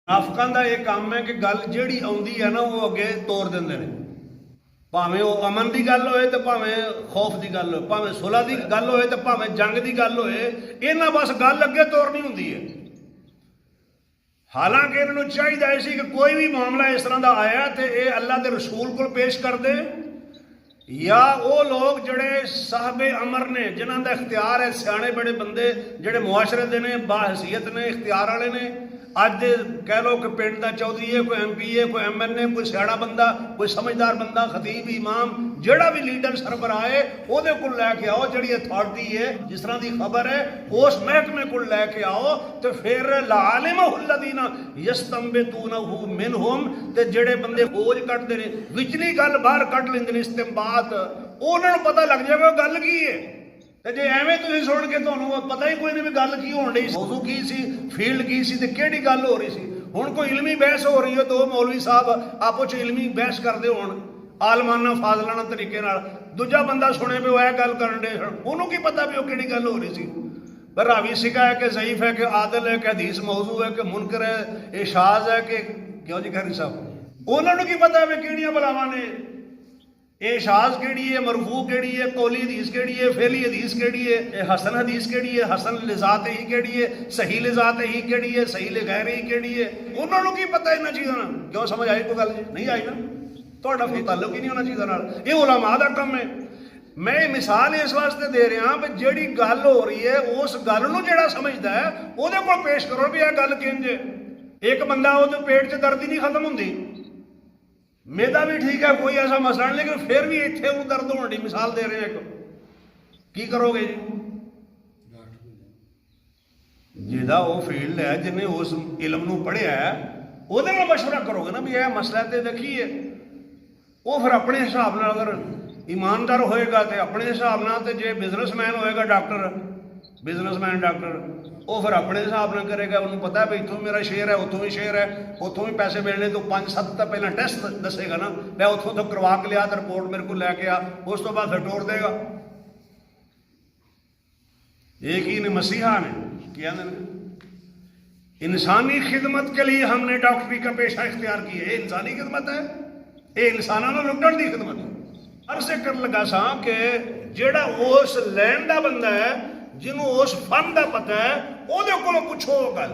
ਮੁਨਾਫਿਕਾਂ ਦਾ ਇਹ ਕੰਮ ਹੈ ਕਿ ਗੱਲ ਜਿਹੜੀ ਆਉਂਦੀ ਹੈ ਨਾ ਉਹ ਅੱਗੇ ਤੋਰ ਦਿੰਦੇ ਨੇ। ਭਾਵੇਂ ਉਹ ਅਮਨ ਦੀ ਗੱਲ ਹੋਏ ਤੇ ਭਾਵੇਂ ਖੌਫ ਦੀ ਗੱਲ ਹੋਏ, ਭਾਵੇਂ ਸੁਲ੍ਹਾ ਦੀ ਗੱਲ ਹੋਏ ਤੇ ਭਾਵੇਂ ਜੰਗ ਦੀ ਗੱਲ ਹੋਏ, ਇਹਨਾਂ ਬਸ ਗੱਲ ਅੱਗੇ ਤੋਰਨੀ ਹੁੰਦੀ ਹੈ। ਹਾਲਾਂਕਿ ਇਹਨਾਂ ਨੂੰ ਚਾਹੀਦਾ ਸੀ ਕਿ ਕੋਈ ਵੀ ਮਾਮਲਾ ਇਸ ਤਰ੍ਹਾਂ ਦਾ ਆਇਆ ਤੇ ਇਹ ਅੱਲਾ ਦੇ ਰਸੂਲ ਕੋਲ ਪੇਸ਼ ਕਰਦੇ, ਜਾਂ ਉਹ ਲੋਕ ਜਿਹੜੇ ਸਾਹਬੇ ਅਮਰ ਨੇ, ਜਿਨ੍ਹਾਂ ਦਾ ਇਖਤਿਆਰ ਹੈ, ਸਿਆਣੇ ਬੜੇ ਬੰਦੇ ਜਿਹੜੇ ਮੁਆਸ਼ਰੇ ਦੇ ਨੇ, ਬਾਹਸੀਅਤ ਨੇ, ਇਖਤਿਆਰ ਵਾਲੇ ਨੇ। ਅੱਜ ਦੇ ਕਹਿ ਲਓ ਕਿ ਪਿੰਡ ਦਾ ਚੌਧਰੀ ਹੈ, ਕੋਈ MP ਹੈ, ਕੋਈ MN ਹੈ, ਕੋਈ ਸਿਆਣਾ ਬੰਦਾ, ਕੋਈ ਸਮਝਦਾਰ ਬੰਦਾ, ਖਤੀਬ, ਇਮਾਮ, ਜਿਹੜਾ ਵੀ ਲੀਡਰ ਸਰਬਰਾਹ ਹੈ, ਉਹਦੇ ਕੋਲ ਲੈ ਕੇ ਆਓ। ਜਿਹੜੀ ਅਥਾਰਟੀ ਹੈ, ਜਿਸ ਤਰ੍ਹਾਂ ਦੀ ਖਬਰ ਹੈ, ਉਸ ਮਹਿਕਮੇ ਕੋਲ ਲੈ ਕੇ ਆਓ ਤੇ ਫਿਰ ਲਾਲਿਮਹੁੱਲਦੀਨਾ ਯਸਤੰਬਿਤੂਨਹੁ ਮਿਨਹੁਮ, ਤੇ ਜਿਹੜੇ ਬੰਦੇ ਖੋਜ ਕੱਢਦੇ ਨੇ, ਵਿਚਲੀ ਗੱਲ ਬਾਹਰ ਕੱਢ ਲੈਂਦੇ ਨੇ, ਇਸਤਿੰਬਾਤ, ਉਹਨਾਂ ਨੂੰ ਪਤਾ ਲੱਗ ਜਾਵੇ ਉਹ ਗੱਲ ਕੀ ਹੈ। ਤੇ ਜੇ ਐਵੇਂ ਤੁਸੀਂ ਸੁਣ ਕੇ ਤੁਹਾਨੂੰ ਪਤਾ ਹੀ ਕੋਈ ਨਹੀਂ ਵੀ ਗੱਲ ਕੀ ਹੋਣ ਡਈ, ਮੌਜੂ ਕੀ ਸੀ, ਫੀਲਡ ਕੀ ਸੀ ਤੇ ਕਿਹੜੀ ਗੱਲ ਹੋ ਰਹੀ ਸੀ। ਹੁਣ ਕੋਈ ਇਲਮੀ ਬਹਿਸ ਹੋ ਰਹੀ ਹੈ, ਦੋ ਮੌਲਵੀ ਸਾਹਿਬ ਆਪੋ ਚ ਇਲਮੀ ਬਹਿਸ ਕਰਦੇ ਹੋਣ ਆਲਮਾਨਾ ਫਾਜ਼ਲਾਨਾ ਤਰੀਕੇ ਨਾਲ, ਦੂਜਾ ਬੰਦਾ ਸੁਣੇ ਵੀ ਉਹ ਇਹ ਗੱਲ ਕਰਨ ਡੇ, ਉਹਨੂੰ ਕੀ ਪਤਾ ਵੀ ਉਹ ਕਿਹੜੀ ਗੱਲ ਹੋ ਰਹੀ ਸੀ। ਪਰ ਰਾਵੀ ਸਿਕਾ ਹੈ ਕਿ ਜ਼ਈਫ ਹੈ ਕਿ ਆਦਲ ਹੈ ਕਿ ਹਦੀਸ ਮੌਜ਼ੂ ਹੈ ਕਿ ਮੁਨਕਰ ਹੈ, ਇਸ਼ਾਜ਼ ਹੈ ਕਿ ਕਿਉਂ ਜੀ ਖੈਰੀ ਸਾਹਿਬ, ਉਹਨਾਂ ਨੂੰ ਕੀ ਪਤਾ ਵੀ ਕਿਹੜੀਆਂ ਬਲਾਵਾਂ ਨੇ, ਇਹ ਸ਼ਾਜ਼ ਕਿਹੜੀ ਹੈ, ਮਰਫੂ ਕਿਹੜੀ ਹੈ, ਕੌਲੀ ਹਦੀਸ ਕਿਹੜੀ ਹੈ, ਫੇਲੀ ਹਦੀਸ ਕਿਹੜੀ ਹੈ, ਇਹ ਹਸਨ ਹਦੀਸ ਕਿਹੜੀ ਹੈ, ਹਸਨ ਲਿਜ਼ਾਤ ਹੀ ਕਿਹੜੀ ਹੈ, ਸਹੀ ਲਿਜ਼ਾਤ ਹੀ ਕਿਹੜੀ ਹੈ, ਸਹੀ ਲਿਗੈਰ ਹੀ ਕਿਹੜੀ ਹੈ, ਉਹਨਾਂ ਨੂੰ ਕੀ ਪਤਾ ਇਹਨਾਂ ਚੀਜ਼ਾਂ ਨਾਲ। ਕਿਉਂ ਸਮਝ ਆਈ ਕੋਈ ਗੱਲ ਨਹੀਂ ਆਈ ਨਾ, ਤੁਹਾਡਾ ਕੋਈ ਤਾਲੁਕ ਹੀ ਨਹੀਂ ਉਹਨਾਂ ਚੀਜ਼ਾਂ ਨਾਲ, ਇਹ ਉਲਮਾ ਦਾ ਕੰਮ ਹੈ। ਮੈਂ ਇਹ ਮਿਸਾਲ ਇਸ ਵਾਸਤੇ ਦੇ ਰਿਹਾ ਵੀ ਜਿਹੜੀ ਗੱਲ ਹੋ ਰਹੀ ਹੈ ਉਸ ਗੱਲ ਨੂੰ ਜਿਹੜਾ ਸਮਝਦਾ ਹੈ ਉਹਦੇ ਕੋਲ ਪੇਸ਼ ਕਰੋ ਵੀ ਇਹ ਗੱਲ ਕਿੰਜ ਹੈ। ਇੱਕ ਬੰਦਾ ਉਹਦੇ ਪੇਟ 'ਚ ਦਰਦ ਹੀ ਨਹੀਂ ਖਤਮ ਹੁੰਦੀ, ਮੇਦਾ ਵੀ ਠੀਕ ਹੈ, ਕੋਈ ਐਸਾ ਮਸਲਾ ਨਹੀਂ, ਲੇਕਿਨ ਫਿਰ ਵੀ ਇੱਥੇ ਉਹਨੂੰ ਦਰਦ ਹੋਣ ਦੀ ਮਿਸਾਲ ਦੇ ਰਹੇ ਇੱਕ, ਕੀ ਕਰੋਗੇ ਜੀ? ਜਿਹਦਾ ਉਹ ਫੀਲਡ ਹੈ, ਜਿਹਨੇ ਉਸ ਇਲਮ ਨੂੰ ਪੜ੍ਹਿਆ ਹੈ, ਉਹਦੇ ਨਾਲ ਮਸ਼ਵਰਾ ਕਰੋਗੇ ਨਾ ਵੀ ਇਹ ਮਸਲਾ ਤੇ ਦੇਖੀਏ। ਉਹ ਫਿਰ ਆਪਣੇ ਹਿਸਾਬ ਨਾਲ ਅਗਰ ਇਮਾਨਦਾਰ ਹੋਏਗਾ ਤੇ ਆਪਣੇ ਹਿਸਾਬ ਨਾਲ, ਤੇ ਜੇ ਬਿਜ਼ਨਸਮੈਨ ਹੋਏਗਾ ਡਾਕਟਰ, ਬਿਜ਼ਨਸਮੈਨ ਡਾਕਟਰ, ਉਹ ਫਿਰ ਆਪਣੇ ਹਿਸਾਬ ਨਾਲ ਕਰੇਗਾ। ਉਹਨੂੰ ਪਤਾ ਵੀ ਇੱਥੋਂ ਮੇਰਾ ਸ਼ੇਅਰ ਹੈ, ਉੱਥੋਂ ਵੀ ਸ਼ੇਅਰ ਹੈ, ਉੱਥੋਂ ਵੀ ਪੈਸੇ ਮਿਲਣੇ, ਤੋਂ 5-7 ਤਾਂ ਪਹਿਲਾਂ ਟੈਸਟ ਦੱਸੇਗਾ ਨਾ, ਮੈਂ ਉੱਥੋਂ ਤੋਂ ਕਰਵਾ ਕੇ ਲਿਆ ਤਾਂ ਰਿਪੋਰਟ ਮੇਰੇ ਕੋਲ ਲੈ ਕੇ ਆ, ਉਸ ਤੋਂ ਬਾਅਦ ਫਿਰ ਤੋੜ ਦੇਗਾ। एक ही ने मसीहा ने किया ना, इंसानी खिदमत के लिए हमने डॉक्टरी का पेशा इख्तियार किया। ये इंसानी खिदमत है, ये इंसाना ਨੂੰ ਲੁੱਟਣ ਦੀ ਖਿਦਮਤ ਹੈ। ਅਰਸੇ ਕਰਨ ਲੱਗਾ ਸਾਂ ਕਿ ਜਿਹੜਾ ਉਸ ਲੈਣ ਦਾ ਬੰਦਾ ਹੈ, ਜਿਹਨੂੰ ਉਸ ਫਨ ਦਾ ਪਤਾ ਹੈ, ਉਹਦੇ ਕੋਲੋਂ ਪੁੱਛੋ ਉਹ ਗੱਲ।